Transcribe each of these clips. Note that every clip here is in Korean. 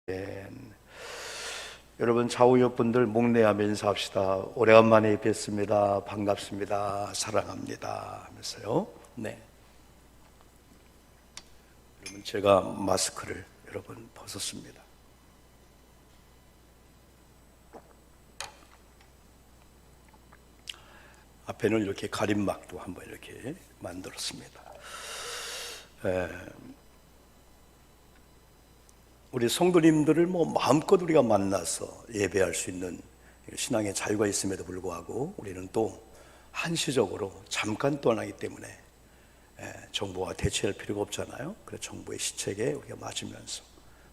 예. 여러분 좌우옆분들 목례하며 인사합시다. 오래간만에 뵙습니다. 반갑습니다. 사랑합니다 하면서요. 네. 여러분 제가 마스크를 여러분 벗었습니다. 앞에는 이렇게 가림막도 한번 이렇게 만들었습니다. 우리 성도님들을 마음껏 우리가 만나서 예배할 수 있는 신앙의 자유가 있음에도 불구하고 우리는 또 한시적으로 잠깐 떠나기 때문에 정부와 대체할 필요가 없잖아요. 그래서 정부의 시책에 우리가 맞으면서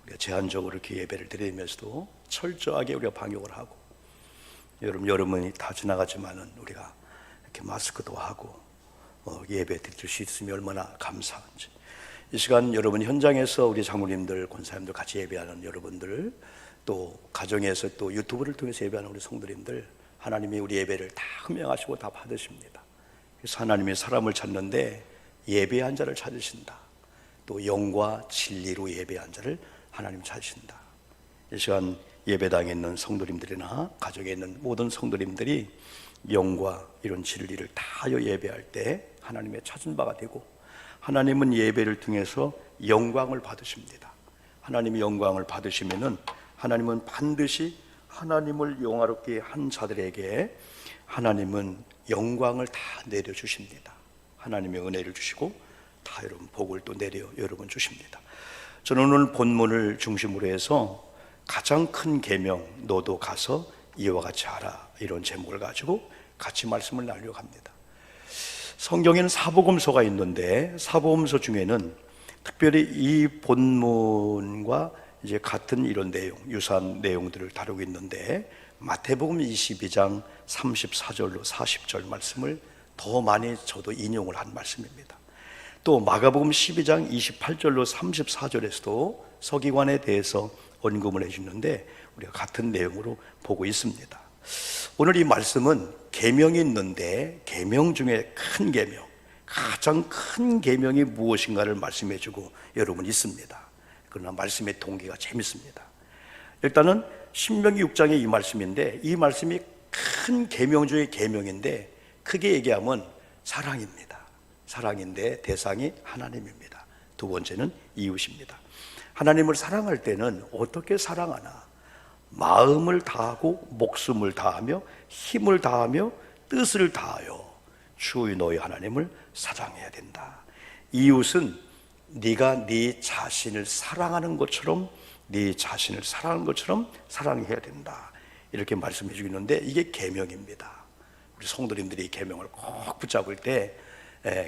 우리가 제한적으로 이렇게 예배를 드리면서도 철저하게 우리가 방역을 하고, 여름이 다 지나가지만은 우리가 이렇게 마스크도 하고 예배 드릴 수 있으면 얼마나 감사한지. 이 시간 여러분 현장에서 우리 장로님들, 권사님들 같이 예배하는 여러분들, 또 가정에서 또 유튜브를 통해서 예배하는 우리 성도님들, 하나님이 우리 예배를 다 흠명하시고 다 받으십니다. 그래서 하나님이 사람을 찾는데 예배한 자를 찾으신다. 또 영과 진리로 예배한 자를 하나님 찾으신다. 이 시간 예배당에 있는 성도님들이나 가정에 있는 모든 성도님들이 영과 이런 진리를 다하여 예배할 때 하나님의 찾은 바가 되고, 하나님은 예배를 통해서 영광을 받으십니다. 하나님이 영광을 받으시면은 하나님은 반드시 하나님을 영화롭게 한 자들에게 하나님은 영광을 다 내려주십니다. 하나님의 은혜를 주시고 다 여러분 복을 또 내려 여러분 주십니다. 저는 오늘 본문을 중심으로 해서 가장 큰 계명, 너도 가서 이와 같이 하라, 이런 제목을 가지고 같이 말씀을 나누려고 합니다. 성경에는 사복음서가 있는데 사복음서 중에는 특별히 이 본문과 이제 같은 이런 내용, 유사한 내용들을 다루고 있는데, 마태복음 22장 34절로 40절 말씀을 더 많이 저도 인용을 한 말씀입니다. 또 마가복음 12장 28절로 34절에서도 서기관에 대해서 언급을 해주는데 우리가 같은 내용으로 보고 있습니다. 오늘 이 말씀은 계명이 있는데 계명 중에 큰 계명, 가장 큰 계명이 무엇인가를 말씀해주고 여러분 있습니다. 그러나 말씀의 동기가 재밌습니다. 일단은 신명기 6장의 이 말씀인데, 이 말씀이 큰 계명 중의 계명인데 크게 얘기하면 사랑입니다. 사랑인데 대상이 하나님입니다. 두 번째는 이웃입니다. 하나님을 사랑할 때는 어떻게 사랑하나? 마음을 다하고 목숨을 다하며 힘을 다하며 뜻을 다하여 주의 너희 하나님을 사랑해야 된다. 이웃은 네가 네 자신을 사랑하는 것처럼, 네 자신을 사랑하는 것처럼 사랑해야 된다. 이렇게 말씀해 주고 있는데 이게 계명입니다. 우리 성도님들이 계명을 꼭 붙잡을 때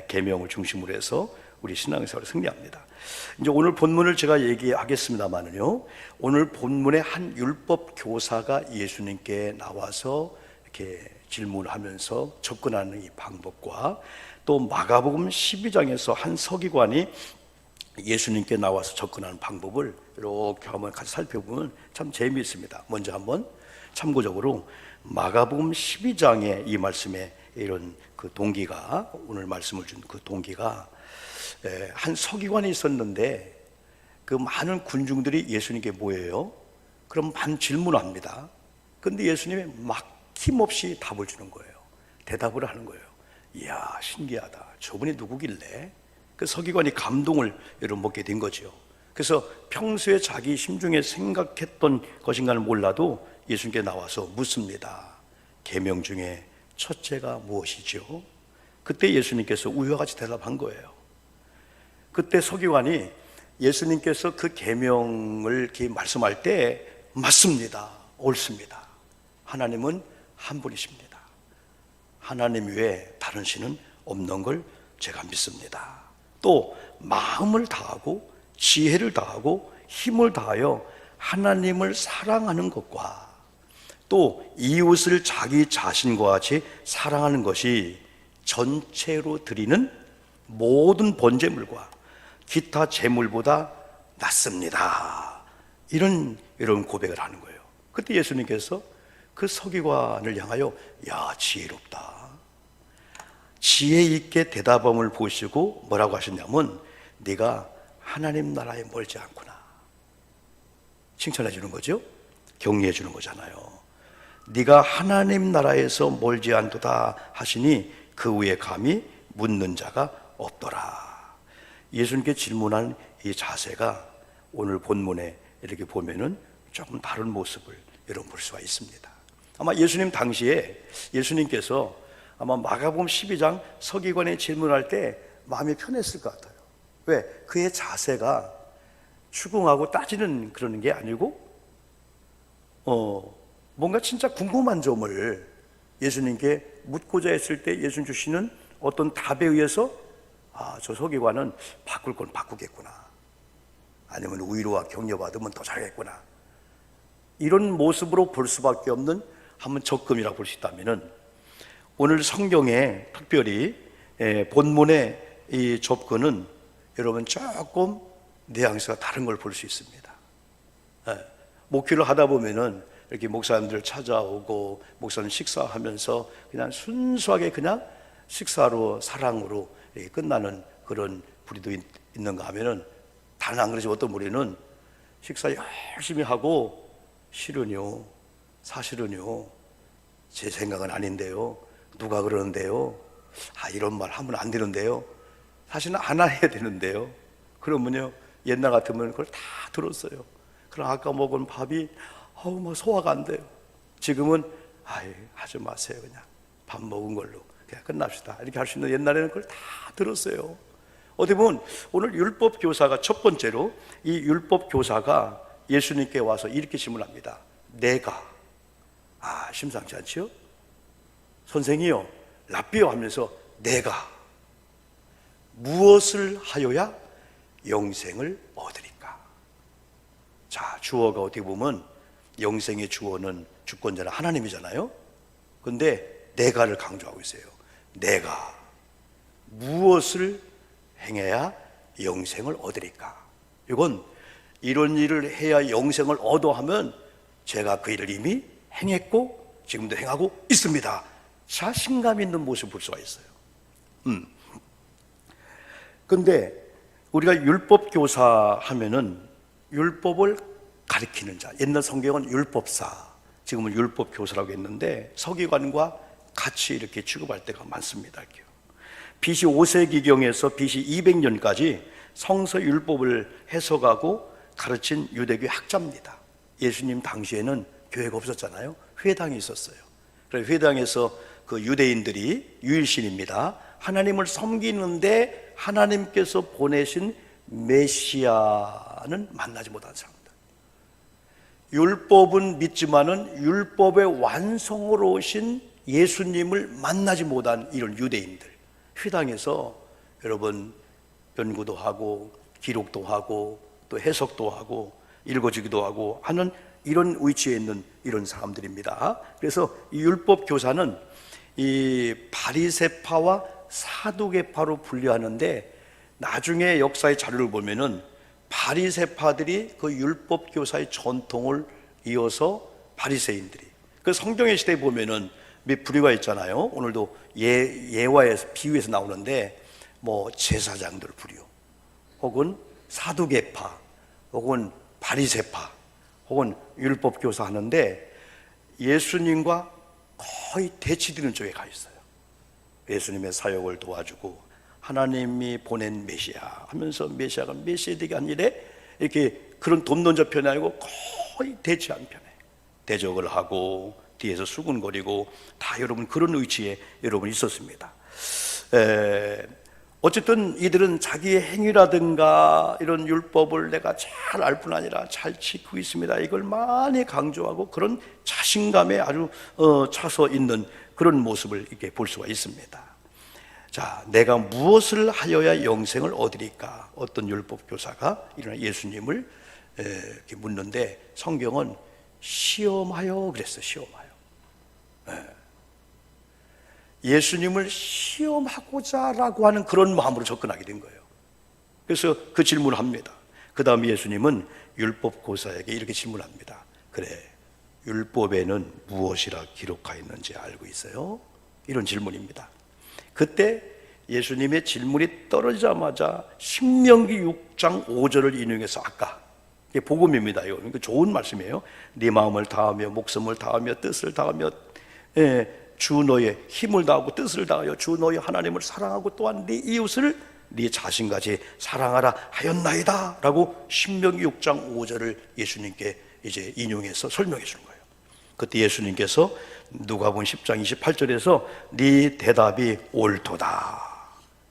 계명을 중심으로 해서 우리 신앙생활을 승리합니다. 이제 오늘 본문을 제가 얘기하겠습니다만은요, 오늘 본문의 한 율법 교사가 예수님께 나와서 이렇게 질문하면서 접근하는 이 방법과, 또 마가복음 12장에서 한 서기관이 예수님께 나와서 접근하는 방법을 이렇게 한번 같이 살펴보면 참 재미있습니다. 먼저 한번 참고적으로 마가복음 12장의 이 말씀에 이런 그 동기가, 오늘 말씀을 준 그 동기가, 한 서기관이 있었는데 그 많은 군중들이 예수님께 모여요. 그럼 만 질문합니다. 그런데 예수님이 막힘없이 답을 주는 거예요. 대답을 하는 거예요. 이야, 신기하다. 저분이 누구길래? 그 서기관이 감동을 먹게 된 거죠. 그래서 평소에 자기 심중에 생각했던 것인가는 몰라도 예수님께 나와서 묻습니다. 계명 중에 첫째가 무엇이죠? 그때 예수님께서 우유와 같이 대답한 거예요. 그때 서기관이 예수님께서 그 계명을 이렇게 말씀할 때 맞습니다, 옳습니다. 하나님은 한 분이십니다. 하나님 외에 다른 신은 없는 걸 제가 믿습니다. 또 마음을 다하고 지혜를 다하고 힘을 다하여 하나님을 사랑하는 것과, 또 이웃을 자기 자신과 같이 사랑하는 것이 전체로 드리는 모든 번제물과 기타 제물보다 낫습니다. 이런 고백을 하는 거예요. 그때 예수님께서 그 서기관을 향하여, 야, 지혜롭다, 지혜 있게 대답함을 보시고 뭐라고 하셨냐면, 네가 하나님 나라에 멀지 않구나. 칭찬해 주는 거죠. 격려해 주는 거잖아요. 네가 하나님 나라에서 멀지 않도다 하시니 그 위에 감히 묻는 자가 없더라. 예수님께 질문한 이 자세가 오늘 본문에 이렇게 보면은 조금 다른 모습을 여러분 볼 수가 있습니다. 아마 예수님 당시에 예수님께서 아마 마가복음 12장 서기관의 질문할 때 마음이 편했을 것 같아요. 왜? 그의 자세가 추궁하고 따지는 그러는 게 아니고 뭔가 진짜 궁금한 점을 예수님께 묻고자 했을 때 예수님 주시는 어떤 답에 의해서 저 서기관은 바꿀 건 바꾸겠구나, 아니면 위로와 격려받으면 더 잘하겠구나, 이런 모습으로 볼 수밖에 없는 한번 적금이라고 볼 수 있다면은 오늘 성경에 특별히 본문의 이 접근은 여러분 조금 뉘앙스가 다른 걸 볼 수 있습니다. 목회를 하다 보면은 이렇게 목사님들 찾아오고 목사님 식사하면서 그냥 순수하게 그냥 식사로 사랑으로 이렇게 끝나는 그런 부리도 있는가 하면은 다른 안 그러지 어떤 무리는 식사 열심히 하고 실은요, 사실은요, 제 생각은 아닌데요, 누가 그러는데요, 이런 말 하면 안 되는데요, 사실은 안 해야 되는데요, 그러면요 옛날 같으면 그걸 다 들었어요. 그럼 아까 먹은 밥이 뭐 소화가 안 돼요. 지금은 하지 마세요, 그냥 밥 먹은 걸로 그냥 끝납시다, 이렇게 할 수 있는, 옛날에는 그걸 다 들었어요. 어떻게 보면 오늘 율법 교사가 첫 번째로 이 율법 교사가 예수님께 와서 이렇게 질문합니다. 내가 심상치 않지요? 선생이요, 랍비요 하면서 내가 무엇을 하여야 영생을 얻으리까? 자, 주어가 어떻게 보면 영생의 주어는 주권자는 하나님이잖아요. 근데 내가를 강조하고 있어요. 내가 무엇을 행해야 영생을 얻으리까? 이건 이런 일을 해야 영생을 얻어 하면 제가 그 일을 이미 행했고 지금도 행하고 있습니다, 자신감 있는 모습을 볼 수가 있어요. 근데 우리가 율법 교사 하면은 율법을 가르치는 자, 옛날 성경은 율법사, 지금은 율법 교사라고 했는데 서기관과 같이 이렇게 취급할 때가 많습니다. BC 5세기경에서 BC 200년까지 성서 율법을 해석하고 가르친 유대교 학자입니다. 예수님 당시에는 교회가 없었잖아요. 회당이 있었어요. 그래서 회당에서 그 유대인들이 유일신입니다, 하나님을 섬기는데 하나님께서 보내신 메시아는 만나지 못한 사람들, 율법은 믿지만은 율법의 완성으로 오신 예수님을 만나지 못한 이런 유대인들, 회당에서 여러분 연구도 하고 기록도 하고 또 해석도 하고 읽어주기도 하고 하는 이런 위치에 있는 이런 사람들입니다. 그래서 이 율법 교사는 이 바리새파와 사두개파로 분류하는데, 나중에 역사의 자료를 보면은 바리새파들이 그 율법 교사의 전통을 이어서 바리새인들이, 그 성경의 시대에 보면은 몇 부류가 있잖아요. 오늘도 예화에서 비유에서 나오는데 뭐 제사장들 부류, 혹은 사두개파, 혹은 바리새파, 혹은 율법 교사 하는데 예수님과 거의 대치되는 쪽에 가 있어요. 예수님의 사역을 도와주고 하나님이 보낸 메시아 하면서 메시아가 메시아되게 한 일에 이렇게 그런 돕론자 편이 아니고 거의 대치한 편에 대적을 하고 뒤에서 수군거리고 다 여러분 그런 위치에 여러분 있었습니다. 어쨌든 이들은 자기의 행위라든가 이런 율법을 내가 잘 알 뿐 아니라 잘 지키고 있습니다, 이걸 많이 강조하고 그런 자신감에 아주 차서 있는 그런 모습을 이렇게 볼 수가 있습니다. 자, 내가 무엇을 하여야 영생을 얻으리까? 어떤 율법 교사가 이런 예수님을 이렇게 묻는데 성경은 시험하여 그랬어요. 시험하여. 예수님을 시험하고자라고 하는 그런 마음으로 접근하게 된 거예요. 그래서 그 질문을 합니다. 그 다음에 예수님은 율법 교사에게 이렇게 질문합니다. 그래, 율법에는 무엇이라 기록하여 있는지 알고 있어요? 이런 질문입니다. 그때 예수님의 질문이 떨어지자마자 신명기 6장 5절을 인용해서 아까 이게 복음입니다. 이거 그러니까 좋은 말씀이에요. 네 마음을 다하며 목숨을 다하며 뜻을 다하며 주 너의 힘을 다하고 뜻을 다하여 주 너의 하나님을 사랑하고 또한 네 이웃을 네 자신같이 사랑하라 하였나이다 라고 신명기 6장 5절을 예수님께 이제 인용해서 설명해 주는 거예요. 그때 예수님께서 누가복음 10장 28절에서 네 대답이 옳도다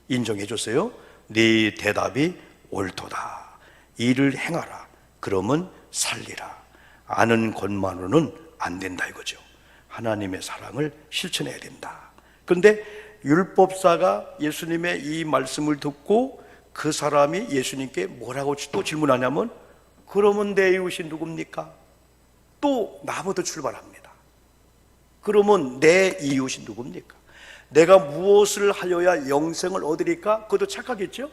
인정해 줬어요. 네 대답이 옳도다. 이를 행하라. 그러면 살리라. 아는 것만으로는 안 된다 이거죠. 하나님의 사랑을 실천해야 된다. 그런데 율법사가 예수님의 이 말씀을 듣고 그 사람이 예수님께 뭐라고 또 질문하냐면 그러면 내 이웃이 누굽니까? 또 나부터 출발합니다. 그러면 내 이웃이 누굽니까? 내가 무엇을 하여야 영생을 얻으리까? 그것도 착각했죠?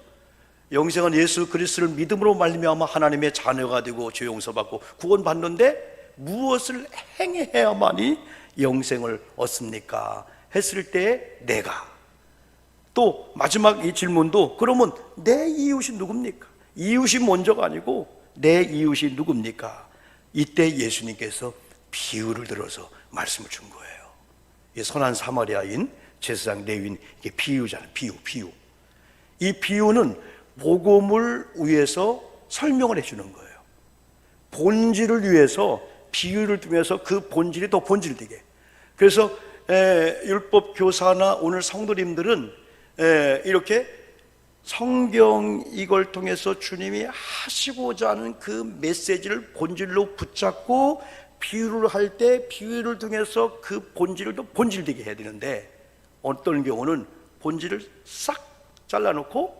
영생은 예수 그리스도를 믿음으로 말미암아 하나님의 자녀가 되고 죄 용서받고 구원받는데 무엇을 행해야만이 영생을 얻습니까? 했을 때 내가 또 마지막 이 질문도 그러면 내 이웃이 누굽니까? 이웃이 먼저가 아니고 내 이웃이 누굽니까? 이때 예수님께서 비유를 들어서 말씀을 준 거예요. 이 선한 사마리아인 제사장 레위인 이게 비유잖아요. 비유. 이 비유는 복음을 위해서 설명을 해주는 거예요. 본질을 위해서 비유를 통해서 그 본질이 더 본질되게. 그래서 율법 교사나 오늘 성도님들은 이렇게 성경 이걸 통해서 주님이 하시고자 하는 그 메시지를 본질로 붙잡고 비유를 할 때 비유를 통해서 그 본질을 더 본질되게 해야 되는데 어떤 경우는 본질을 싹 잘라놓고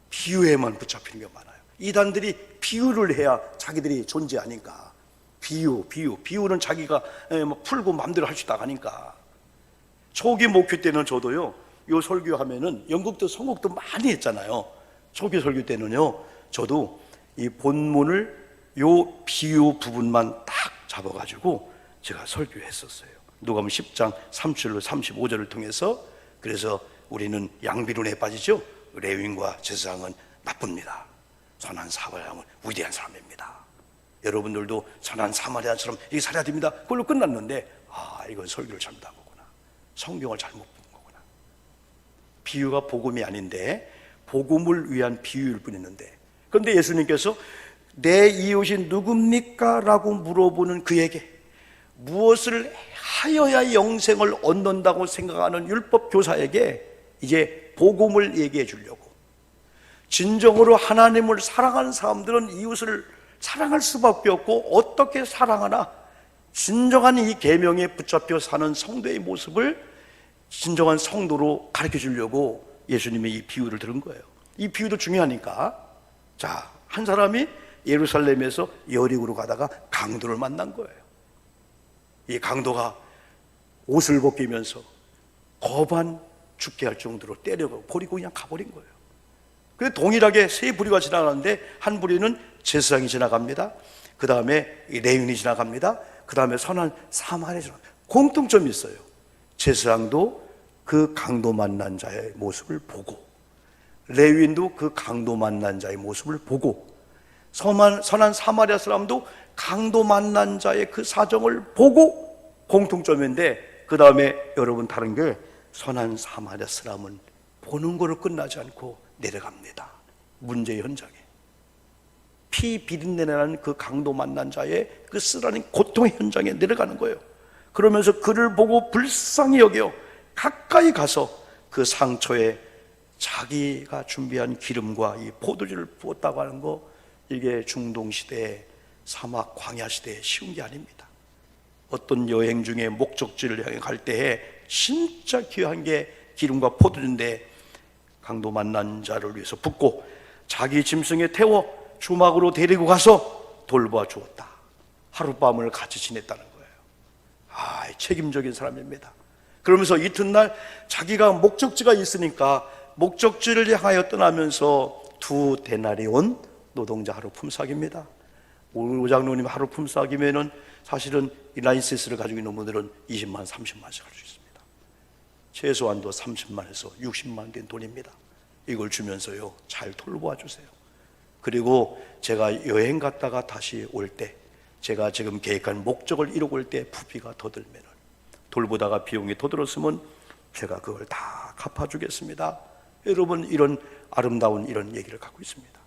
비유에만 붙잡히는 경우가 많아요. 이단들이 비유를 해야 자기들이 존재하니까 비유는 자기가 풀고 마음대로 할 수 있다 하니까. 초기 목회 때는 저도요 요 설교하면은 영국도 선곡도 많이 했잖아요. 초기 설교 때는요 저도 이 본문을 요 비유 부분만 딱 잡아가지고 제가 설교했었어요. 누가복음 10장 37로 35절을 통해서. 그래서 우리는 양비론에 빠지죠. 레위인과 제사장은 나쁩니다. 선한 사마리아는 위대한 사람입니다. 여러분들도 선한 사마리아처럼 이렇게 살아야 됩니다. 그걸로 끝났는데 이건 설교를 잘못한 거구나. 성경을 잘못 본 거구나. 비유가 복음이 아닌데 복음을 위한 비유일 뿐이었는데, 그런데 예수님께서 내 이웃이 누굽니까? 라고 물어보는 그에게 무엇을 하여야 영생을 얻는다고 생각하는 율법 교사에게 이제 복음을 얘기해 주려고. 진정으로 하나님을 사랑하는 사람들은 이웃을 사랑할 수밖에 없고 어떻게 사랑하나 진정한 이 계명에 붙잡혀 사는 성도의 모습을 진정한 성도로 가르쳐 주려고 예수님의 이 비유를 들은 거예요. 이 비유도 중요하니까. 자, 한 사람이 예루살렘에서 여리고로 가다가 강도를 만난 거예요. 이 강도가 옷을 벗기면서 거반 죽게 할 정도로 때려고 버리고 그냥 가버린 거예요. 그래서 동일하게 세 부류가 지나가는데 한 부류는 제사장이 지나갑니다. 그 다음에 레위인이 지나갑니다. 그 다음에 선한 사마리아가 지나갑니다. 공통점이 있어요. 제사장도 그 강도 만난 자의 모습을 보고 레위인도 그 강도 만난 자의 모습을 보고 선한 사마리아 사람도 강도 만난 자의 그 사정을 보고 공통점인데, 그 다음에 여러분 다른 게 선한 사마리아 사람은 보는 거로 끝나지 않고 내려갑니다. 문제의 현장에 피 비린내나는 그 강도 만난 자의 그 쓰라린 고통의 현장에 내려가는 거예요. 그러면서 그를 보고 불쌍히 여겨 가까이 가서 그 상처에 자기가 준비한 기름과 이 포도주를 부었다고 하는 거, 이게 중동시대 사막 광야 시대에 쉬운 게 아닙니다. 어떤 여행 중에 목적지를 향해 갈 때에 진짜 귀한 게 기름과 포도주인데 강도 만난 자를 위해서 붓고 자기 짐승에 태워 주막으로 데리고 가서 돌봐 주었다. 하룻밤을 같이 지냈다는 거예요. 책임적인 사람입니다. 그러면서 이튿날 자기가 목적지가 있으니까 목적지를 향하여 떠나면서 2데나리온 노동자 하루 품삯입니다. 오장로님 하루 품삯이면은 사실은 이 라이센스를 가지고 있는 분들은 20만, 30만씩 할 수 있습니다. 최소한도 30만에서 60만 된 돈입니다. 이걸 주면서요, 잘 돌보아 주세요. 그리고 제가 여행 갔다가 다시 올 때, 제가 지금 계획한 목적을 이루고 올 때 부피가 더 들면, 돌보다가 비용이 더 들었으면 제가 그걸 다 갚아주겠습니다. 여러분, 이런 아름다운 이런 얘기를 갖고 있습니다.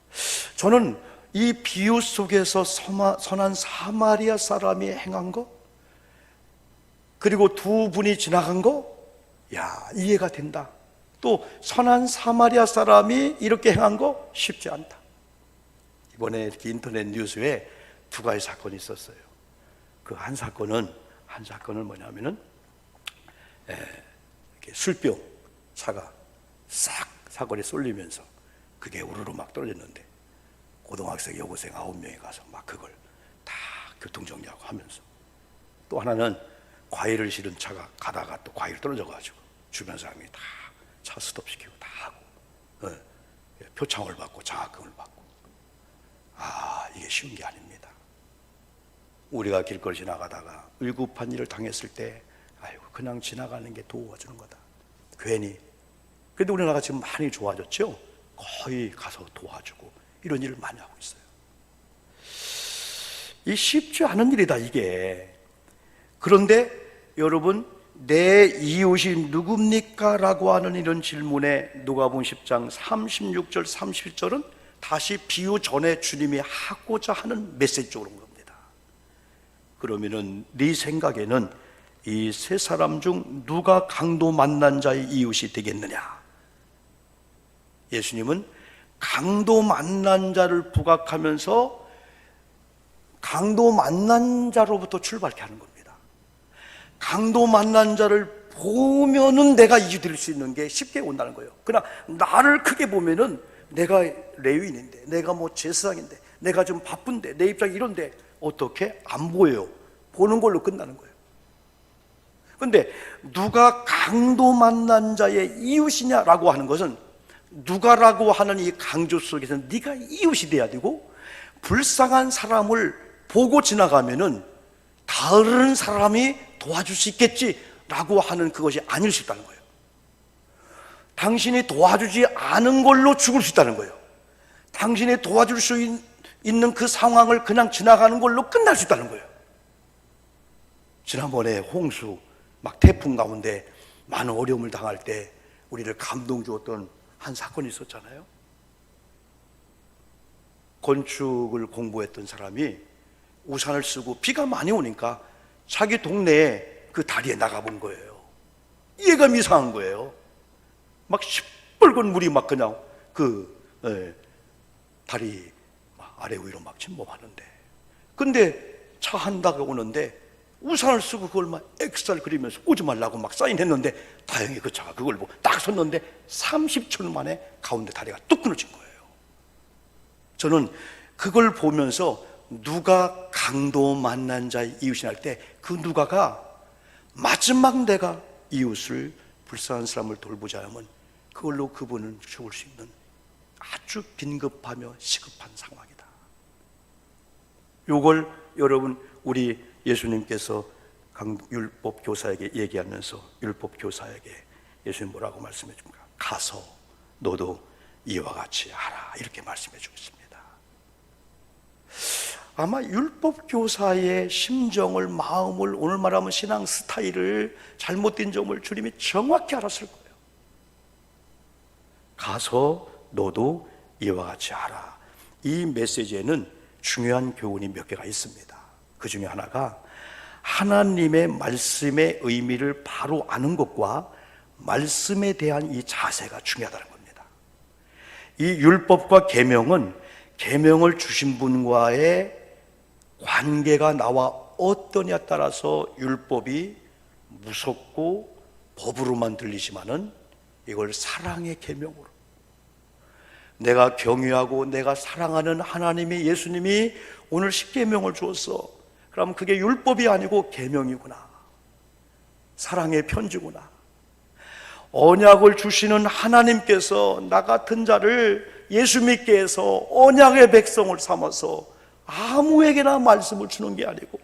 저는 이 비유 속에서 선한 사마리아 사람이 행한 거, 그리고 두 분이 지나간 거, 이해가 된다. 또 선한 사마리아 사람이 이렇게 행한 거 쉽지 않다. 이번에 이렇게 인터넷 뉴스에 두 가지 사건이 있었어요. 그 한 사건은 뭐냐면은 이렇게 술병 차가 싹 사거리에 쏠리면서 그게 우르르 막 떨어졌는데, 고등학생, 여고생 9명이 가서 막 그걸 다 교통정리하고 하면서, 또 하나는 과일을 실은 차가 가다가 또 과일 떨어져가지고 주변 사람이 다 차 스톱시키고 다 하고, 표창을 받고 장학금을 받고. 이게 쉬운 게 아닙니다. 우리가 길거리 지나가다가 위급한 일을 당했을 때, 그냥 지나가는 게 도와주는 거다. 괜히. 그래도 우리나라가 지금 많이 좋아졌죠? 거의 가서 도와주고 이런 일을 많이 하고 있어요. 이 쉽지 않은 일이다, 이게. 그런데 여러분, 내 이웃이 누굽니까? 라고 하는 이런 질문에 누가복음 10장 36절 37절은 다시 비유 전에 주님이 하고자 하는 메시지 쪽으로 온 겁니다. 그러면은 네 생각에는 이 세 사람 중 누가 강도 만난 자의 이웃이 되겠느냐? 예수님은 강도 만난 자를 부각하면서 강도 만난 자로부터 출발케 하는 겁니다. 강도 만난 자를 보면은 내가 이웃이 될 수 있는 게 쉽게 온다는 거예요. 그러나 나를 크게 보면은 내가 레위인인데, 내가 뭐 제사장인데, 내가 좀 바쁜데, 내 입장이 이런데 어떻게 안 보여요? 보는 걸로 끝나는 거예요. 그런데 누가 강도 만난 자의 이웃이냐라고 하는 것은, 누가라고 하는 이 강조 속에서 네가 이웃이 돼야 되고, 불쌍한 사람을 보고 지나가면은 다른 사람이 도와줄 수 있겠지라고 하는 그것이 아닐 수 있다는 거예요. 당신이 도와주지 않은 걸로 죽을 수 있다는 거예요. 당신이 도와줄 수 있는 그 상황을 그냥 지나가는 걸로 끝날 수 있다는 거예요. 지난번에 홍수, 막 태풍 가운데 많은 어려움을 당할 때 우리를 감동 주었던 한 사건이 있었잖아요. 건축을 공부했던 사람이 우산을 쓰고 비가 많이 오니까 자기 동네에 그 다리에 나가본 거예요. 이해가 이상한 거예요. 막 시뻘건 물이 막 그냥 다리 아래 위로 막 침범하는데, 근데 차 한 대가 오는데 우산을 쓰고 그걸 막 엑셀 그리면서 오지 말라고 막 사인했는데, 다행히 그 차가 그걸 보고 딱 섰는데 30초 만에 가운데 다리가 뚝 끊어진 거예요. 저는 그걸 보면서 누가 강도 만난 자의 이웃이 날 때 그 누가가 마지막 내가 이웃을, 불쌍한 사람을 돌보자 하면 그걸로 그분은 죽을 수 있는 아주 긴급하며 시급한 상황이다. 요걸 여러분, 우리 예수님께서 율법 교사에게 얘기하면서, 율법 교사에게 예수님 뭐라고 말씀해 줍니까? 가서 너도 이와 같이 하라, 이렇게 말씀해 주겠습니다. 아마 율법 교사의 심정을, 마음을, 오늘 말하면 신앙 스타일을, 잘못된 점을 주님이 정확히 알았을 거예요. 가서 너도 이와 같이 하라. 이 메시지에는 중요한 교훈이 몇 개가 있습니다. 그 중에 하나가 하나님의 말씀의 의미를 바로 아는 것과 말씀에 대한 이 자세가 중요하다는 겁니다. 이 율법과 계명은 계명을 주신 분과의 관계가 나와 어떠냐에 따라서 율법이 무섭고 법으로만 들리지만은 이걸 사랑의 계명으로, 내가 경외하고 내가 사랑하는 하나님이, 예수님이 오늘 십계명을 주었어. 그럼 그게 율법이 아니고 계명이구나, 사랑의 편지구나. 언약을 주시는 하나님께서 나 같은 자를 예수 믿게 해서 언약의 백성을 삼아서 아무에게나 말씀을 주는 게 아니고,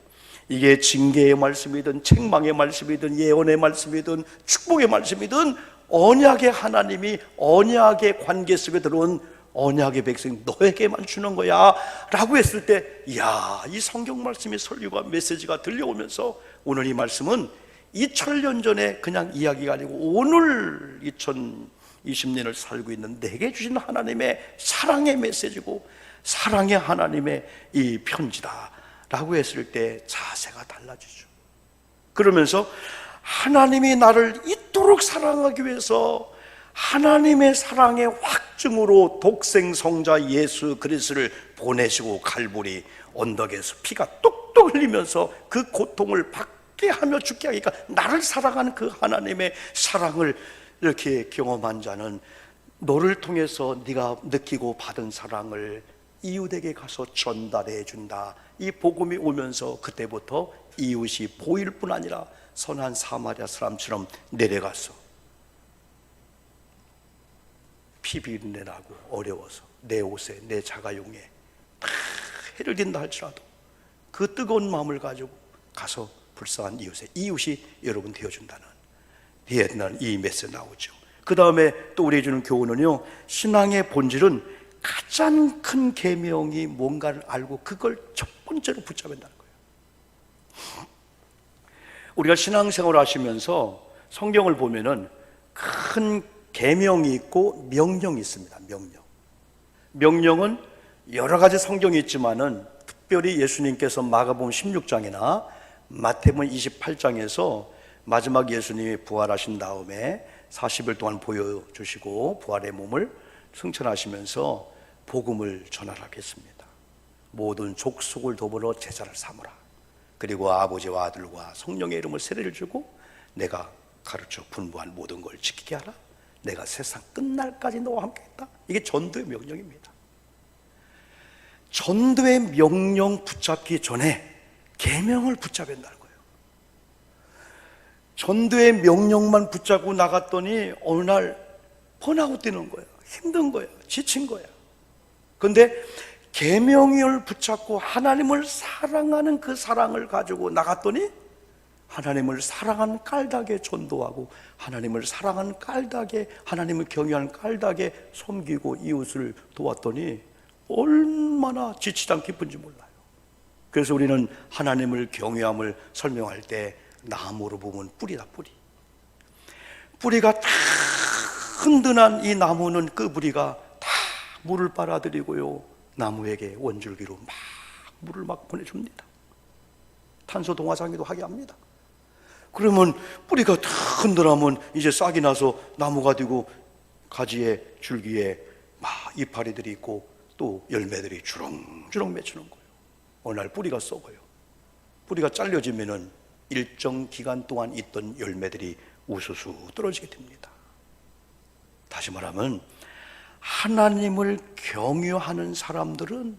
이게 징계의 말씀이든 책망의 말씀이든 예언의 말씀이든 축복의 말씀이든 언약의 하나님이 언약의 관계 속에 들어온 언약의 백성 너에게만 주는 거야 라고 했을 때, 이야, 이 성경 말씀의 설교가 메시지가 들려오면서 오늘 이 말씀은 2000년 전에 그냥 이야기가 아니고 오늘 2020년을 살고 있는 내게 주신 하나님의 사랑의 메시지고 사랑의 하나님의 이 편지다 라고 했을 때 자세가 달라지죠. 그러면서 하나님이 나를 이토록 사랑하기 위해서 하나님의 사랑의 확증으로 독생성자 예수 그리스도를 보내시고 갈보리 언덕에서 피가 뚝뚝 흘리면서 그 고통을 받게 하며 죽게 하니까 나를 사랑하는 그 하나님의 사랑을 이렇게 경험한 자는 너를 통해서 네가 느끼고 받은 사랑을 이웃에게 가서 전달해 준다. 이 복음이 오면서 그때부터 이웃이 보일 뿐 아니라 선한 사마리아 사람처럼 내려가서 피비린내 나고 어려워서 내 옷에 내 자가용에 다 해를 딘다 할지라도 그 뜨거운 마음을 가지고 가서 불쌍한 이웃이 여러분 되어준다는 옛날 이 메시지 나오죠. 그 다음에 또 우리 주는 교훈은요, 신앙의 본질은 가장 큰 계명이 뭔가를 알고 그걸 첫 번째로 붙잡는다는 거예요. 우리가 신앙생활을 하시면서 성경을 보면은 큰 계명이 있고 명령이 있습니다. 명령은 여러 가지 성경이 있지만은 특별히 예수님께서 마가복음 16장이나 마태복음 28장에서 마지막 예수님이 부활하신 다음에 40일 동안 보여주시고 부활의 몸을 승천하시면서 복음을 전하라겠습니다. 모든 족속을 더불어 제자를 삼으라. 그리고 아버지와 아들과 성령의 이름을 세례를 주고 내가 가르쳐 분부한 모든 걸 지키게 하라. 내가 세상 끝날까지 너와 함께 있다. 이게 전도의 명령입니다. 전도의 명령 붙잡기 전에 계명을 붙잡아야 한다는 거예요. 전도의 명령만 붙잡고 나갔더니 어느 날 번아웃 되는 거예요. 힘든 거예요. 지친 거예요. 그런데 계명을 붙잡고 하나님을 사랑하는 그 사랑을 가지고 나갔더니 하나님을 사랑하는 깔다게 전도하고 하나님을 사랑하는 깔다게 하나님을 경외하는 깔다게 섬기고 이웃을 도왔더니 얼마나 지치지 않고 기쁜지 몰라요. 그래서 우리는 하나님을 경외함을 설명할 때 나무로 보면 뿌리다. 뿌리가 다 흔든한 이 나무는 그 뿌리가 다 물을 빨아들이고요, 나무에게 원줄기로 막 물을 막 보내줍니다. 탄소 동화장애도 하게 합니다. 그러면 뿌리가 다 흔들하면 이제 싹이 나서 나무가 되고 가지에 줄기에 막 이파리들이 있고 또 열매들이 주렁주렁 맺히는 거예요. 어느 날 뿌리가 썩어요. 뿌리가 잘려지면은 일정 기간 동안 있던 열매들이 우수수 떨어지게 됩니다. 다시 말하면 하나님을 경유하는 사람들은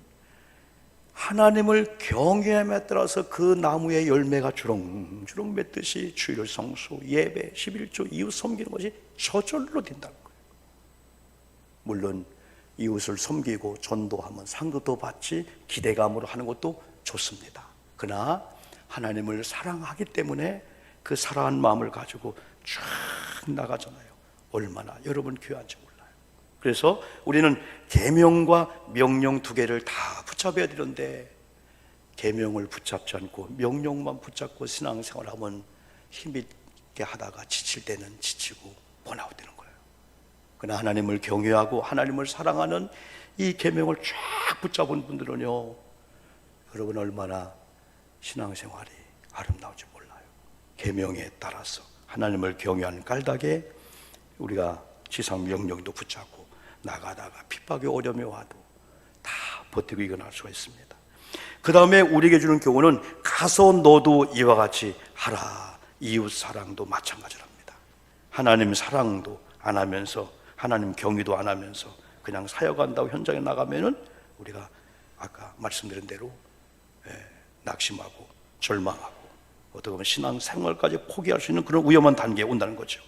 하나님을 경외함에 따라서 그 나무의 열매가 주렁주렁 맺듯이 주일 성수, 예배, 11조, 이웃 섬기는 것이 저절로 된다는 거예요. 물론 이웃을 섬기고 전도하면 상도 더 받지 기대감으로 하는 것도 좋습니다. 그러나 하나님을 사랑하기 때문에 그 사랑한 마음을 가지고 쭉 나가잖아요. 얼마나 여러분 귀한지 몰라요. 그래서 우리는 계명과 명령 두 개를 다 붙잡아야 되는데 계명을 붙잡지 않고 명령만 붙잡고 신앙생활하면 힘있게 하다가 지칠 때는 지치고 번아웃 되는 거예요. 그러나 하나님을 경외하고 하나님을 사랑하는 이 계명을 쫙 붙잡은 분들은요, 여러분 얼마나 신앙생활이 아름다운지 몰라요. 계명에 따라서 하나님을 경외하는 깔닥에 우리가 지상 명령도 붙잡고 나가다가 핍박이 어려움이 와도 다 버티고 이겨낼 수가 있습니다. 그 다음에 우리에게 주는 교훈은 가서 너도 이와 같이 하라. 이웃 사랑도 마찬가지랍니다. 하나님 사랑도 안 하면서 하나님 경외도 안 하면서 그냥 사역한다고 현장에 나가면은 우리가 아까 말씀드린 대로 낙심하고 절망하고 어떻게 보면 신앙생활까지 포기할 수 있는 그런 위험한 단계에 온다는 거죠.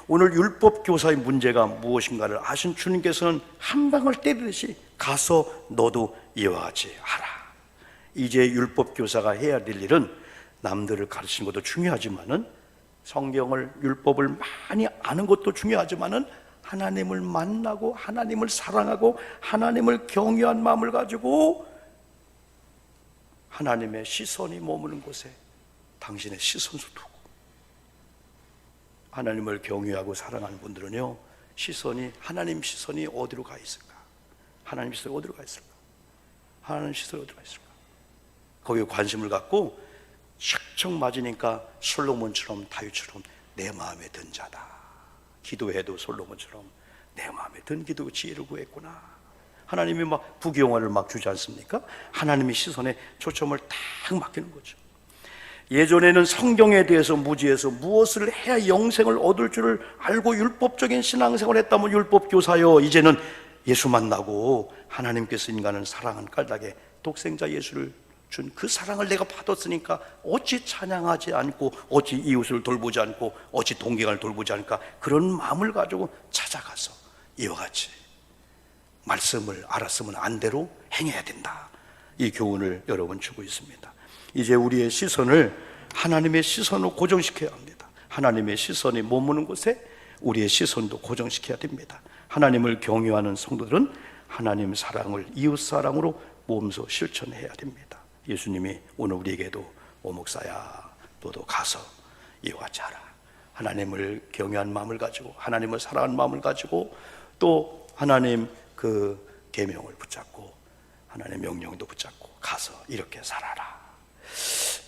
오늘 율법 교사의 문제가 무엇인가를 아신 주님께서는 한 방울 때리듯이 가서 너도 이와 같이 하라. 이제 율법 교사가 해야 될 일은 남들을 가르치는 것도 중요하지만은 성경을 율법을 많이 아는 것도 중요하지만은 하나님을 만나고 하나님을 사랑하고 하나님을 경외한 마음을 가지고 하나님의 시선이 머무는 곳에 당신의 시선을 두고, 하나님을 경외하고 사랑하는 분들은요, 하나님 시선이 어디로 가 있을까? 하나님 시선이 어디로 가 있을까? 하나님 시선이 어디로 가 있을까? 거기에 관심을 갖고 척척 맞으니까 솔로몬처럼, 다윗처럼 내 마음에 든 자다. 기도해도 솔로몬처럼 내 마음에 든 기도 지혜를 구했구나. 하나님이 막 부귀영화를 막 주지 않습니까? 하나님의 시선에 초점을 딱 맡기는 거죠. 예전에는 성경에 대해서 무지해서 무엇을 해야 영생을 얻을 줄을 알고 율법적인 신앙생활을 했다면 율법교사요, 이제는 예수 만나고 하나님께서 인간을 사랑한 까닭에 독생자 예수를 준 그 사랑을 내가 받았으니까 어찌 찬양하지 않고, 어찌 이웃을 돌보지 않고, 어찌 동경을 돌보지 않을까, 그런 마음을 가지고 찾아가서 이와 같이 말씀을 알았으면 안대로 행해야 된다, 이 교훈을 여러분 주고 있습니다. 이제 우리의 시선을 하나님의 시선으로 고정시켜야 합니다. 하나님의 시선이 머무는 곳에 우리의 시선도 고정시켜야 됩니다. 하나님을 경외하는 성도들은 하나님 사랑을 이웃 사랑으로 몸소 실천해야 됩니다. 예수님이 오늘 우리에게도 목사야, 너도 가서 이와 같이 하라. 하나님을 경외한 마음을 가지고, 하나님을 사랑하는 마음을 가지고, 또 하나님 그 계명을 붙잡고, 하나님의 명령도 붙잡고 가서 이렇게 살아라.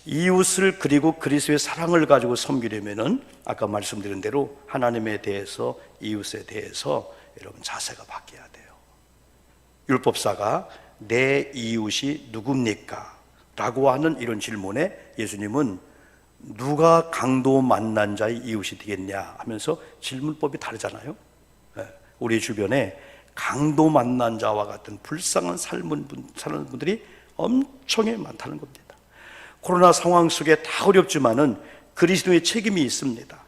이웃을, 그리고 그리스도의 사랑을 가지고 섬기려면은 아까 말씀드린 대로 하나님에 대해서, 이웃에 대해서 여러분 자세가 바뀌어야 돼요. 율법사가 내 이웃이 누굽니까? 라고 하는 이런 질문에 예수님은 누가 강도 만난 자의 이웃이 되겠냐 하면서 질문법이 다르잖아요. 우리 주변에 강도 만난 자와 같은 불쌍한 사는 분들이 엄청나게 많다는 겁니다. 코로나 상황 속에 다 어렵지만은 그리스도의 책임이 있습니다.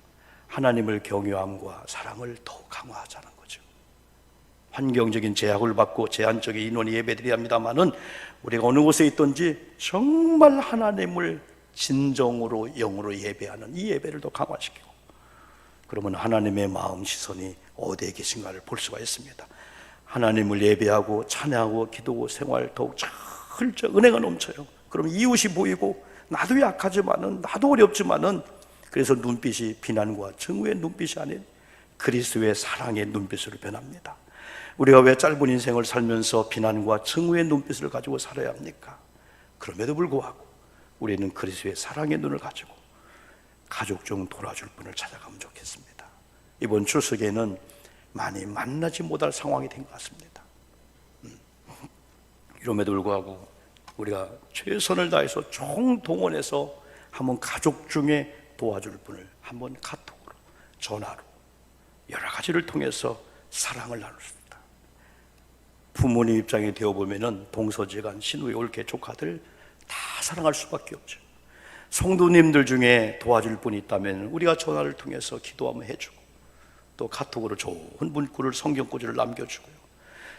하나님을 경외함과 사랑을 더욱 강화하자는 거죠. 환경적인 제약을 받고 제한적인 인원이 예배드려야 합니다만은 우리가 어느 곳에 있든지 정말 하나님을 진정으로 영으로 예배하는 이 예배를 더 강화시키고, 그러면 하나님의 마음 시선이 어디에 계신가를 볼 수가 있습니다. 하나님을 예배하고 찬양하고 기도 생활 더욱 철저 은혜가 넘쳐요. 그럼 이웃이 보이고, 나도 약하지만은, 나도 어렵지만은, 그래서 눈빛이 비난과 증오의 눈빛이 아닌 그리스도의 사랑의 눈빛으로 변합니다. 우리가 왜 짧은 인생을 살면서 비난과 증오의 눈빛을 가지고 살아야 합니까? 그럼에도 불구하고 우리는 그리스도의 사랑의 눈을 가지고 가족 중 돌아줄 분을 찾아가면 좋겠습니다. 이번 추석에는 많이 만나지 못할 상황이 된 것 같습니다. 이럼에도 불구하고 우리가 최선을 다해서 총동원해서 한번 가족 중에 도와줄 분을 한번 카톡으로, 전화로, 여러 가지를 통해서 사랑을 나눌 수 있다. 부모님 입장에 되어보면은 동서지간, 시누이, 올케, 조카들 다 사랑할 수밖에 없죠. 성도님들 중에 도와줄 분이 있다면 우리가 전화를 통해서 기도 한번 해주고, 또 카톡으로 좋은 문구를, 성경구절을 남겨주고요.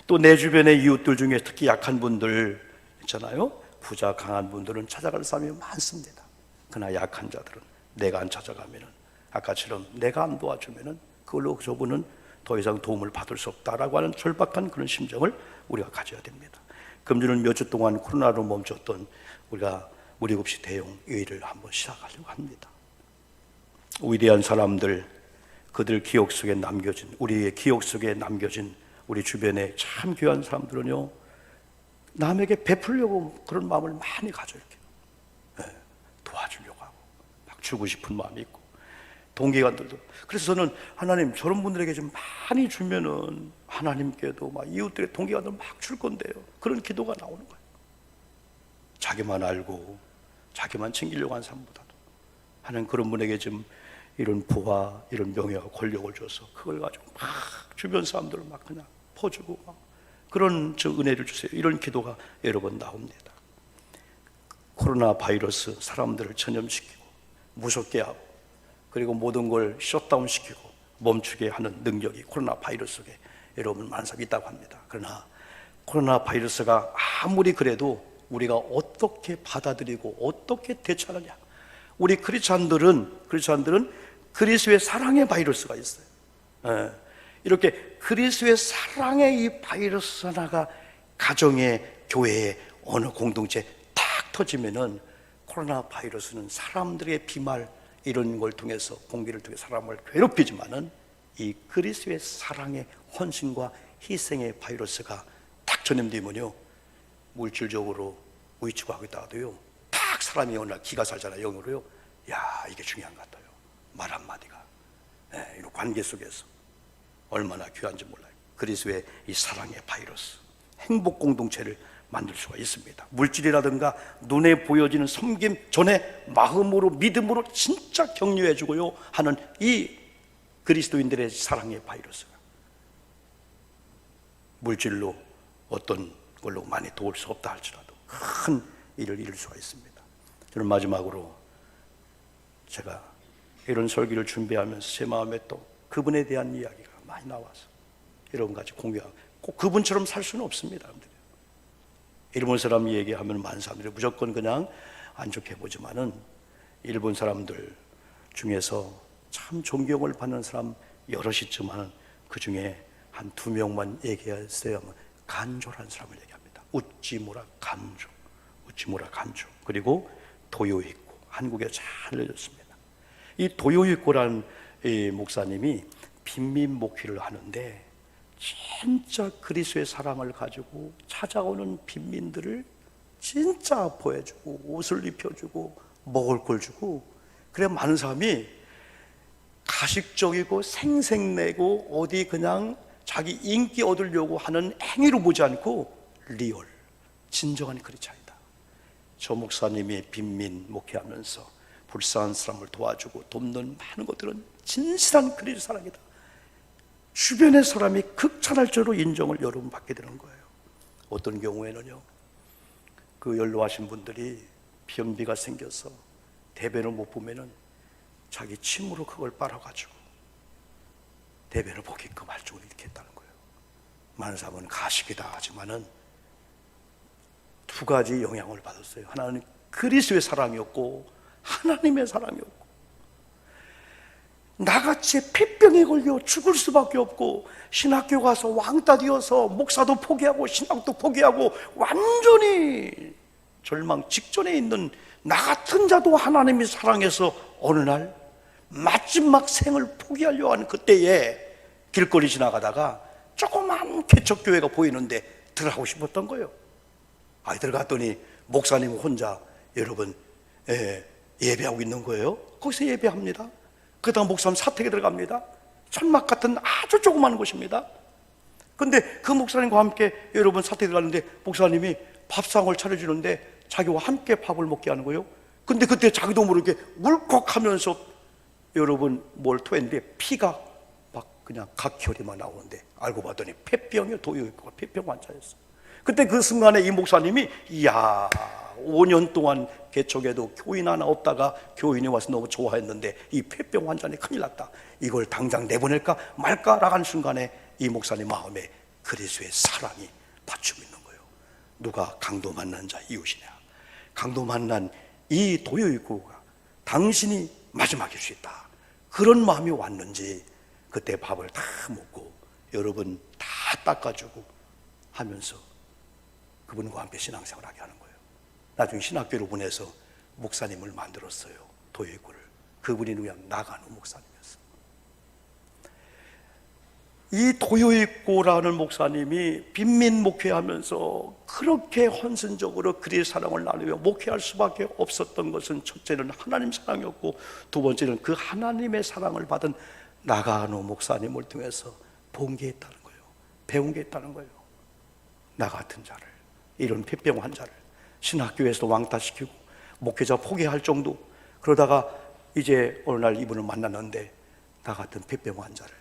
또 내 주변의 이웃들 중에 특히 약한 분들 있잖아요. 부자 강한 분들은 찾아갈 사람이 많습니다. 그러나 약한 자들은 내가 안 찾아가면은, 아까처럼 내가 안 도와주면은 그걸로 저분은 더 이상 도움을 받을 수 없다라고 하는 절박한 그런 심정을 우리가 가져야 됩니다. 금주는 몇 주 동안 코로나로 멈췄던 우리가 무리급식 대용 의회를 한번 시작하려고 합니다. 위대한 사람들, 그들 기억 속에 남겨진, 우리의 기억 속에 남겨진 우리 주변에 참 귀한 사람들은요, 남에게 베풀려고 그런 마음을 많이 가져요. 도와주려고 하고 막 주고 싶은 마음이 있고, 동기관들도. 그래서 저는 하나님, 저런 분들에게 좀 많이 주면은 하나님께도 막 이웃들의 동기관들 막 줄 건데요, 그런 기도가 나오는 거예요. 자기만 알고 자기만 챙기려고 하는 사람보다도 하나님 그런 분에게 좀 이런 부와 이런 명예와 권력을 줘서 그걸 가지고 막 주변 사람들을 막 그냥 퍼주고 막 그런 저 은혜를 주세요, 이런 기도가 여러 번 나옵니다. 코로나 바이러스 사람들을 전염시키고 무섭게 하고, 그리고 모든 걸 셧다운시키고 멈추게 하는 능력이 코로나 바이러스 속에 여러분 많은 사람이 있다고 합니다. 그러나 코로나 바이러스가 아무리 그래도 우리가 어떻게 받아들이고 어떻게 대처하느냐, 우리 크리스찬들은 그리스도의 사랑의 바이러스가 있어요. 이렇게 그리스도의 사랑의 이 바이러스 하나가 가정에, 교회에, 어느 공동체에 탁 터지면은 코로나 바이러스는 사람들의 비말 이런 걸 통해서, 공기를 통해 사람을 괴롭히지만은 이 그리스도의 사랑의 헌신과 희생의 바이러스가 딱 전염되면요, 물질적으로 위축하고 있다가도요, 딱 사람이 어느 날 기가 살잖아요, 영으로요. 야, 이게 중요한 것 같아요. 말 한마디가. 이런 관계 속에서 얼마나 귀한지 몰라요. 그리스도의 이 사랑의 바이러스, 행복 공동체를 만들 수가 있습니다. 물질이라든가 눈에 보여지는 섬김 전에 마음으로, 믿음으로 진짜 격려해 주고요 하는 이 그리스도인들의 사랑의 바이러스가 물질로 어떤 걸로 많이 도울 수 없다 할지라도 큰 일을 이룰 수가 있습니다. 저는 마지막으로 제가 이런 설교를 준비하면서 제 마음에 또 그분에 대한 이야기가 많이 나와서 이런 가지 공유하고, 꼭 그분처럼 살 수는 없습니다. 일본 사람 얘기하면 많은 사람들이 무조건 그냥 안 좋게 보지만은 일본 사람들 중에서 참 존경을 받는 사람 여럿 있지만 그 중에 한 2명만 얘기했어요. 간조라는 사람을 얘기합니다. 우찌무라 간조, 우찌무라 간조. 그리고 도요히코, 한국에 잘 알려졌습니다. 이 도요히코라는 이 목사님이 빈민 목회를 하는데 진짜 그리스도의 사랑을 가지고 찾아오는 빈민들을 진짜 보여주고 옷을 입혀주고 먹을 걸 주고, 그래 많은 사람이 가식적이고 생색내고 어디 그냥 자기 인기 얻으려고 하는 행위로 보지 않고 리얼, 진정한 크리스찬이다. 저 목사님이 빈민 목회하면서 불쌍한 사람을 도와주고 돕는 많은 것들은 진실한 그리스도 사랑이다. 주변의 사람이 극찬할적으로 인정을 여러분 받게 되는 거예요. 어떤 경우에는요, 그 연로하신 분들이 변비가 생겨서 대변을 못 보면은 자기 침으로 그걸 빨아가지고 대변을 보게끔 할 정도로 이렇게 했다는 거예요. 많은 사람은 가식이다 하지만은 2가지 영향을 받았어요. 하나는 그리스도의 사랑이었고, 하나님의 사랑이었고, 나같이 폐병에 걸려 죽을 수밖에 없고 신학교 가서 왕따 되어서 목사도 포기하고 신학도 포기하고 완전히 절망 직전에 있는 나 같은 자도 하나님이 사랑해서 어느 날 마지막 생을 포기하려고 하는 그때에 길거리 지나가다가 조그만 개척교회가 보이는데 들어가고 싶었던 거예요. 들어갔더니 목사님 혼자 여러분 예배하고 있는 거예요. 거기서 예배합니다. 그다음 목사님 사택에 들어갑니다. 천막 같은 아주 조그마한 곳입니다. 근데 그 목사님과 함께 여러분 사택에 들어가는데 목사님이 밥상을 차려주는데 자기와 함께 밥을 먹게 하는 거예요. 근데 그때 자기도 모르게 울컥하면서 여러분 뭘 토했는데 피가 막 그냥 각혈이만 나오는데 알고 봤더니 폐병이요, 도요히코가 폐병 환자였어. 그때 그 순간에 이 목사님이 이야, 5년 동안 개척에도 교인 하나 없다가 교인이 와서 너무 좋아했는데 이 폐병 환자니 큰일 났다. 이걸 당장 내보낼까 말까라고 하는 순간에 이 목사님 마음에 그리스도의 사랑이 받치고 있는 거예요. 누가 강도 만난 자 이웃이냐. 강도 만난 이 도요히코가 당신이 마지막일 수 있다. 그런 마음이 왔는지 그때 밥을 다 먹고 여러분 다 닦아주고 하면서 그분과 함께 신앙생활하게 하는 거예요. 나중에 신학교로 보내서 목사님을 만들었어요. 도요히코를. 그분이 누구냐? 나가노 목사님이었어요. 이 도요히코라는 목사님이 빈민 목회하면서 그렇게 헌신적으로 그리스도의 사랑을 나누며 목회할 수밖에 없었던 것은 첫째는 하나님 사랑이었고, 두 번째는 그 하나님의 사랑을 받은 나가노 목사님을 통해서 본 게 있다는 거예요. 배운 게 있다는 거예요. 나 같은 자를, 이런 폐병 환자를 신학교에서 왕따시키고 목회자 포기할 정도, 그러다가 이제 어느 날 이분을 만났는데 나 같은 폐병 환자를,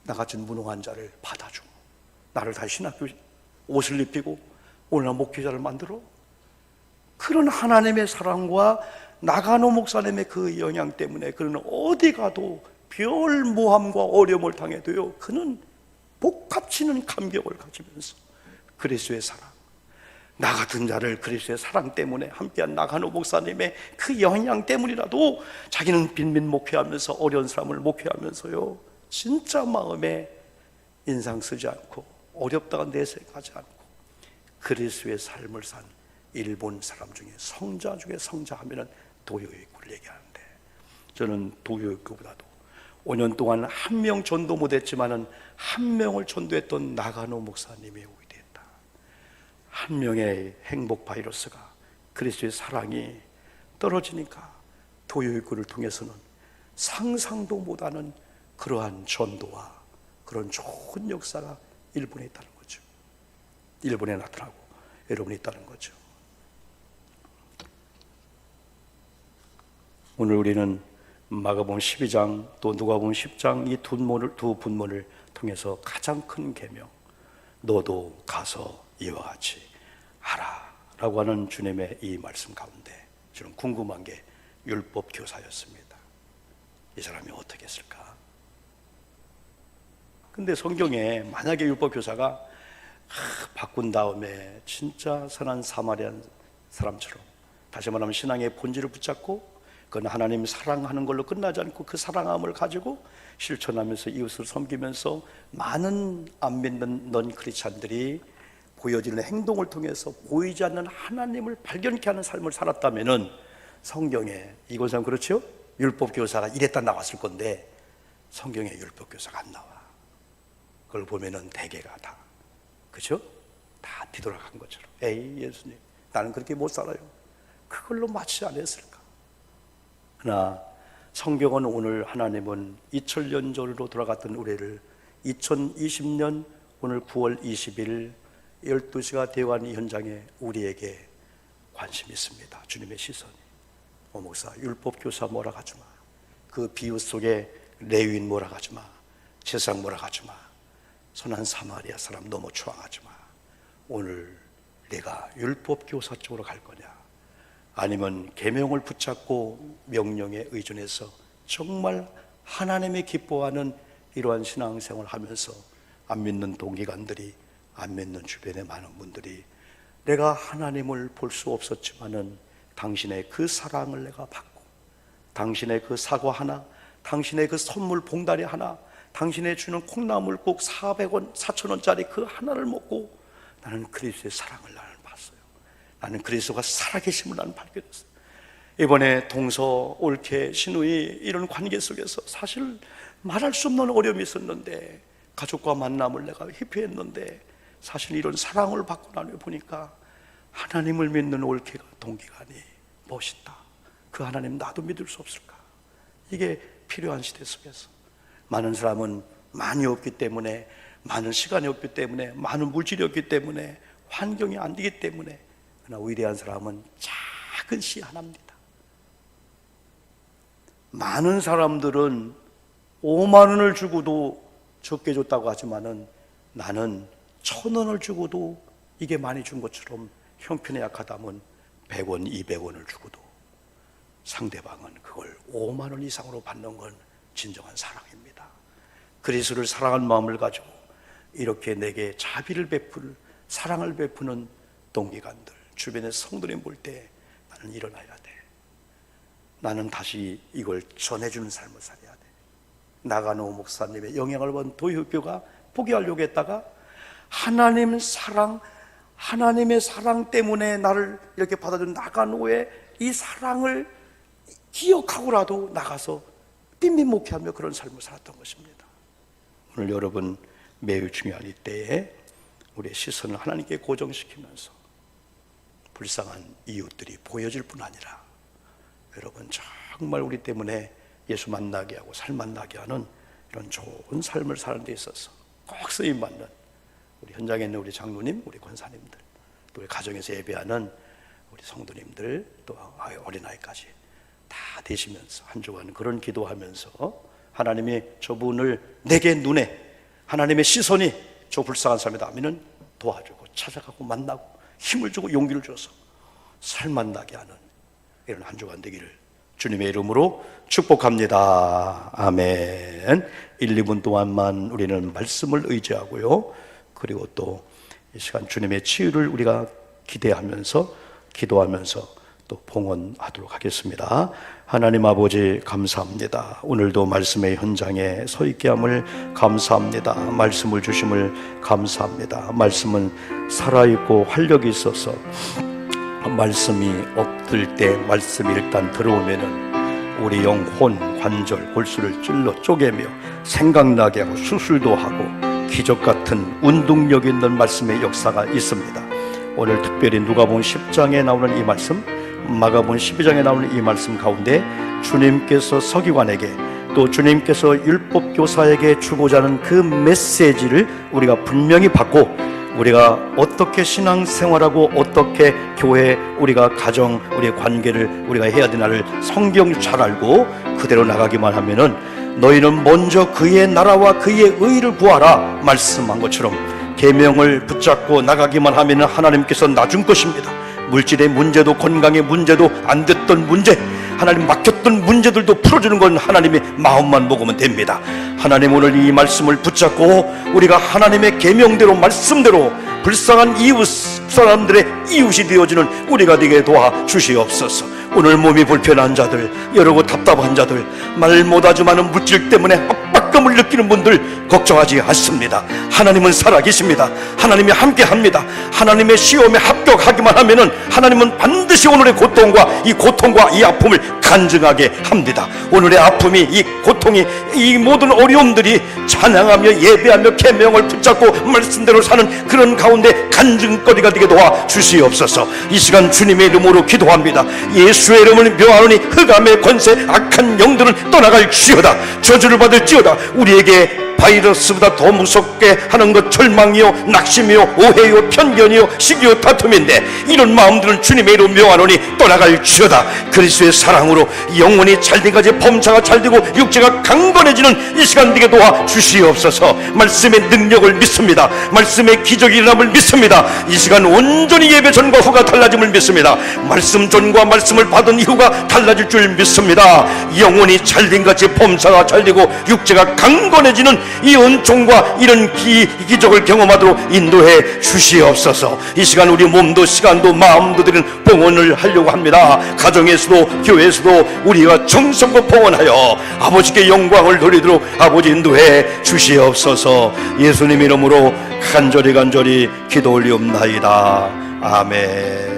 나 같은 무능 환자를 받아주고 나를 다시 신학교 옷을 입히고 오늘 목회자를 만들어. 그런 하나님의 사랑과 나가노 목사님의 그 영향 때문에 그는 어디 가도 별 모함과 어려움을 당해도요, 그는 복합치는 감격을 가지면서 그리스도의 사랑, 나 같은 자를 그리스도의 사랑 때문에 함께한 나가노 목사님의 그 영향 때문이라도 자기는 빈민 목회하면서 어려운 사람을 목회하면서요, 진짜 마음에 인상 쓰지 않고 어렵다가 내색하지 않고 그리스도의 삶을 산 일본 사람 중에 성자 중에 성자 하면은 도요이쿠를 얘기하는데, 저는 도요이쿠보다도 5년 동안 한 명 전도 못했지만은 한 명을 전도했던 나가노 목사님이 오게 됐다. 한 명의 행복 바이러스가, 그리스도의 사랑이 떨어지니까 도요이쿠를 통해서는 상상도 못하는 그러한 전도와 그런 좋은 역사가 일본에 있다는 거죠. 일본에 나타나고 여러분이 있다는 거죠. 오늘 우리는 마가복음 12장 또 누가복음 10장 이 두 분모를 통해서 가장 큰 계명, 너도 가서 이와 같이 하라 라고 하는 주님의 이 말씀 가운데 저는 궁금한 게 율법 교사였습니다. 이 사람이 어떻게 했을까? 근데 성경에 만약에 율법 교사가 바꾼 다음에 진짜 선한 사마리안 사람처럼, 다시 말하면 신앙의 본질을 붙잡고 그건 하나님 사랑하는 걸로 끝나지 않고 그 사랑함을 가지고 실천하면서 이웃을 섬기면서 많은 안 믿는 넌 크리스찬들이 보여지는 행동을 통해서 보이지 않는 하나님을 발견케 하는 삶을 살았다면은 성경에 이곳은 그렇죠? 율법 교사가 이랬다 나왔을 건데 성경에 율법 교사가 안 나와. 그걸 보면은 대개가 다, 그죠? 다 뒤돌아간 것처럼, 에이 예수님 나는 그렇게 못 살아요, 그걸로 마치 안 했을까? 그러나 성경은 오늘 하나님은 2000년 전으로 돌아갔던 우리를 2020년 오늘 9월 20일 12시가 되어가는 이 현장에 우리에게 관심이 있습니다. 주님의 시선이. 목사 율법 교사 뭐라 하지 마, 그 비유 속에 레위인 뭐라 하지 마, 제사장 뭐라 하지 마, 선한 사마리아 사람 너무 추앙하지 마. 오늘 내가 율법 교사 쪽으로 갈 거냐, 아니면 계명을 붙잡고 명령에 의존해서 정말 하나님이 기뻐하는 이러한 신앙생활을 하면서 안 믿는 동기간들이, 안 믿는 주변의 많은 분들이 내가 하나님을 볼 수 없었지만은 당신의 그 사랑을 내가 받고, 당신의 그 사과 하나, 당신의 그 선물 봉다리 하나, 당신의 주는 콩나물국 400원, 4,000원짜리 그 하나를 먹고 나는 그리스도의 사랑을 나는 봤어요. 나는 그리스도가 살아계심을 나는 발견했어요. 이번에 동서, 올케, 시누이 이런 관계 속에서 사실 말할 수 없는 어려움이 있었는데 가족과 만남을 내가 회피했는데 사실 이런 사랑을 받고 나니 보니까 하나님을 믿는 올케가 동기간이 멋있다. 그 하나님 나도 믿을 수 없을까? 이게 필요한 시대 속에서 많은 사람은 많이 없기 때문에, 많은 시간이 없기 때문에, 많은 물질이 없기 때문에, 환경이 안 되기 때문에, 그러나 위대한 사람은 작은 씨 하나입니다. 많은 사람들은 5만 원을 주고도 적게 줬다고 하지만은 나는 1,000원을 주고도 이게 많이 준 것처럼 형편에 약하다면 100원, 200원을 주고도 상대방은 그걸 5만 원 이상으로 받는 건 진정한 사랑입니다. 그리스도를 사랑하는 마음을 가지고 이렇게 내게 자비를 베풀, 사랑을 베푸는 동기간들, 주변의 성도님 볼 때 나는 일어나야 돼. 나는 다시 이걸 전해주는 삶을 살아야 돼. 나가노 목사님의 영향을 받은 도요교가 포기하려고 했다가 하나님의 사랑 때문에 나를 이렇게 받아준 나가노의 이 사랑을 기억하고라도 나가서 빈민 목회하며 그런 삶을 살았던 것입니다. 오늘 여러분 매우 중요한 이때에 우리의 시선을 하나님께 고정시키면서 불쌍한 이웃들이 보여질 뿐 아니라 여러분 정말 우리 때문에 예수 만나게 하고 삶 만나게 하는 이런 좋은 삶을 사는 데 있어서 꼭 쓰임받는 우리 현장에 있는 우리 장로님, 우리 권사님들, 또 우리 가정에서 예배하는 우리 성도님들, 또 어린아이까지 다 되시면서 한 주간 그런 기도하면서 하나님이 저분을 내게 눈에 하나님의 시선이 저 불쌍한 사람이다 하면은 도와주고 찾아가고 만나고 힘을 주고 용기를 줘서 삶 만나게 하는 이런 한 주간 되기를 주님의 이름으로 축복합니다. 아멘. 1, 2분 동안만 우리는 말씀을 의지하고요, 그리고 또 이 시간 주님의 치유를 우리가 기대하면서 기도하면서 또 봉헌하도록 하겠습니다. 하나님 아버지 감사합니다. 오늘도 말씀의 현장에 서 있게 함을 감사합니다. 말씀을 주심을 감사합니다. 말씀은 살아있고 활력이 있어서 말씀이 없을 때 말씀이 일단 들어오면은 우리 영혼, 관절, 골수를 찔러 쪼개며 생각나게 하고 수술도 하고 기적 같은 운동력 있는 말씀의 역사가 있습니다. 오늘 특별히 누가복음 10장에 나오는 이 말씀, 마가복음 12장에 나오는 이 말씀 가운데 주님께서 서기관에게 또 주님께서 율법교사에게 주고자 하는 그 메시지를 우리가 분명히 받고 우리가 어떻게 신앙생활하고 어떻게 교회, 우리가 가정, 우리의 관계를 우리가 해야 되나를 성경 잘 알고 그대로 나가기만 하면은 너희는 먼저 그의 나라와 그의 의를 구하라 말씀한 것처럼 계명을 붙잡고 나가기만 하면은 하나님께서 놔준 것입니다. 물질의 문제도 건강의 문제도 안 됐던 문제, 하나님 막혔던 문제들도 풀어주는 건 하나님의 마음만 먹으면 됩니다. 하나님 오늘 이 말씀을 붙잡고 우리가 하나님의 계명대로 말씀대로 불쌍한 이웃 사람들의 이웃이 되어주는 우리가 되게 도와주시옵소서. 오늘 몸이 불편한 자들, 여러고 답답한 자들, 말 못하지만은 물질 때문에 압박감을 느끼는 분들 걱정하지 않습니다. 하나님은 살아계십니다. 하나님이 함께합니다. 하나님의 시험에 합격하기만 하면은 하나님은 반드시 오늘의 고통과 이 아픔을 간증하게 합니다. 오늘의 아픔이, 이 고통이, 이 모든 어려움들이 찬양하며 예배하며 계명을 붙잡고 말씀대로 사는 그런 가운데 간증거리가 되게 도와주시옵소서. 이 시간 주님의 이름으로 기도합니다. 예수의 이름을 묘하노니 흑암의 권세 악한 영들은 떠나갈지어다. 저주를 받을지어다. 우리에게 바이러스보다 더 무섭게 하는 것 절망이요, 낙심이요, 오해요, 편견이요, 시기요, 다툼인데 이런 마음들은 주님의 이름 묘하노니 떠나갈지어다. 그리스도의 사랑으로 영혼이 잘되가지 범사가 잘되고 육체가 강건해지는 이 시간 되게 도와주시옵소서. 말씀의 능력을 믿습니다. 말씀의 기적이 일어남을 믿습니다. 이 시간 온전히 예배 전과 후가 달라짐을 믿습니다. 말씀 전과 말씀을 받은 이후가 달라질 줄 믿습니다. 영혼이 잘된같이 범사가 잘되고 육체가 강건해지는 이 은총과 이런 기적을 경험하도록 인도해 주시옵소서. 이 시간 우리 몸도 시간도 마음도 드리는 봉헌을 하려고 합니다. 가정에서도 교회에서도 우리가 정성껏 봉헌하여 아버지께 영광을 돌리도록 아버지 인도해 주시옵소서. 예수님 이름으로 간절히 기도 올리옵나이다. 아멘.